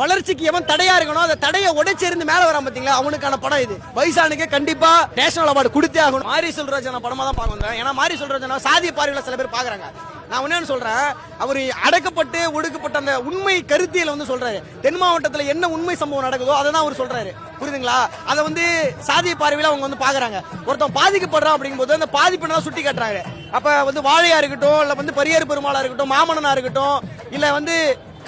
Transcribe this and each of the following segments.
வளர்ச்சிக்கு எவன் தடையா இருக்கணும், அந்த தடையை உடைச்சிருந்து மேல வரான் பாத்தீங்களா, அவனுக்கான படம் இது. பைசானுக்கு கண்டிப்பா நேஷனல் அவார்டு கொடுத்தே ஆகணும். மாரி செல்வராஜன் படமா தான் பார்க்க வந்தேன். ஏன்னா மாரி செல்வராஜன் சாதிய பார்வையில சில பேர் பாக்குறாங்க. நான் என்னன்னு சொல்றேன், அவர் அடக்கப்பட்டு ஒடுக்கப்பட்ட அந்த உண்மை கருத்தியல வந்து சொல்றாரு. தென் மாவட்டத்தில் என்ன உண்மை சம்பவம் நடக்குதோ அதை தான் அவர் சொல்றாரு. புரியுதுங்களா? அதை வந்து சாதிய பார்வையில அவங்க வந்து பாக்குறாங்க. ஒருத்தன் பாதிக்கப்படுறான் அப்படிங்கும்போது அந்த பாதிப்பு சுட்டி காட்டுறாங்க. அப்ப வந்து வாழையா இருக்கட்டும், இல்ல வந்து பரியர் பெருமாளா இருக்கட்டும், மாமன்னனா இருக்கட்டும், இல்ல வந்து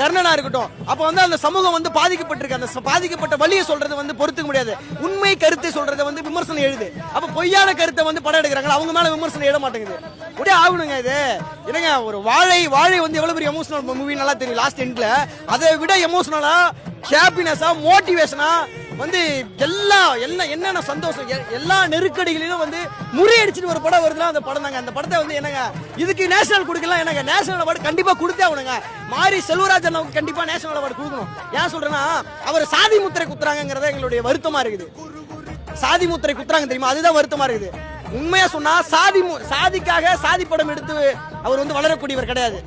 கர்ணனா இருக்கட்டும், அப்ப வந்து அந்த சமூகம் வந்து பாதிக்கப்பட்டிருக்கு. அந்த பாதிக்கப்பட்ட வழியை சொல்றது வந்து பொறுத்துக்க முடியாது. உண்மை கருத்தை சொல்றதை வந்து விமர்சனம் எழுது. அப்ப பொய்யான கருத்தை வந்து படம் எடுக்கிறாங்க, அவங்க மேல விமர்சனம் எழ மாட்டேங்குது. அப்படியே ஆகணுங்க இது. என்னங்க, ஒரு வாழை வந்து எவ்வளவு பெரிய எமோஷனல் மூவி நல்லா தெரியும். லாஸ்ட் எண்ட்ல அதை விட எமோஷனலா, ஹாப்பினஸா, மோட்டிவேஷனா வந்து என்னென்ன சந்தோஷம், எல்லா நெருக்கடிகளிலும் வந்து முறியடிச்சுட்டு ஒரு படம் வருதுன்னா அந்த படம் தாங்க. அந்த படத்தை வந்து என்னங்க இதுக்கு நேஷனல் கொடுக்கலாம். என்னங்க நேஷனல் அவார்டு கண்டிப்பா கொடுத்தே ஆகணுங்க. மாரி செல்வராஜன் கண்டிப்பா நேஷனல் அவார்டு கொடுக்கணும். ஏன் சொல்றேன்னா, அவர் சாதி முத்திரை குத்துறாங்கிறத எங்களுடைய வருத்தமா இருக்குது. சாதி முத்திரை குத்துறாங்க தெரியுமா, அதுதான் வருத்தமா இருக்குது. உண்மையா சொன்னா சாதிக்காக சாதி படம் எடுத்து அவர் வந்து வளரக்கூடியவர் கிடையாது.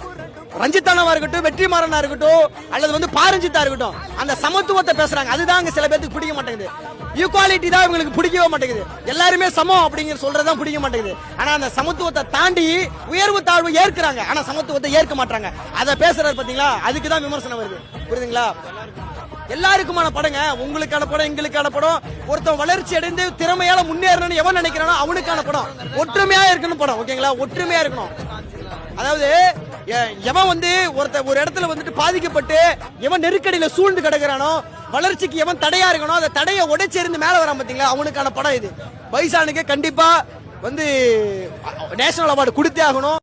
ரஞ்சித்தானவா இருக்கட்டும், வெற்றிமாறனா இருக்கட்டும், அல்லது வந்து பாரஞ்சித்தா இருக்கட்டும், அந்த சமத்துவத்தை பேசுறாங்க. அதுதான் சில பேருக்கு பிடிக்க மாட்டேங்குது. ஈக்குவாலிட்டி தான் இவங்களுக்கு பிடிக்கவே மாட்டேங்குது. எல்லாருமே சமம் அப்படிங்கிற சொல்றதுதான் பிடிக்க மாட்டேங்குது. ஆனா அந்த சமத்துவத்தை தாண்டி உயர்வு தாழ்வு ஏற்கிறாங்க, ஆனா சமத்துவத்தை ஏற்க மாட்டாங்க. அதை பேசுறாரு பாத்தீங்களா, அதுக்கு தான் விமர்சனம் வருது. புரியுதுங்களா? எல்லாருக்குமான படங்க, உங்களுக்கான படம், எங்களுக்கான படம். ஒருத்தன் வளர்ச்சி அடைந்து திறமையால முன்னேறணும்னு எவன் நினைக்கிறானோ அவனுக்கான படம். ஒற்றுமையா இருக்கணும் படம். ஓகேங்களா? ஒற்றுமையா இருக்கணும். அதாவது எவன் வந்து ஒரு இடத்துல வந்துட்டு பாதிக்கப்பட்டு எவன் நெருக்கடியில சூழ்ந்து கிடக்கிறானோ, வளர்ச்சிக்கு எவன் தடையா இருக்கணும், அந்த தடையை உடைச்சிருந்து மேல வரான் பாத்தீங்களா, அவனுக்கான படம் இது. பைசானுக்கு கண்டிப்பா வந்து நேஷனல் அவார்டு கொடுத்தே ஆகணும்.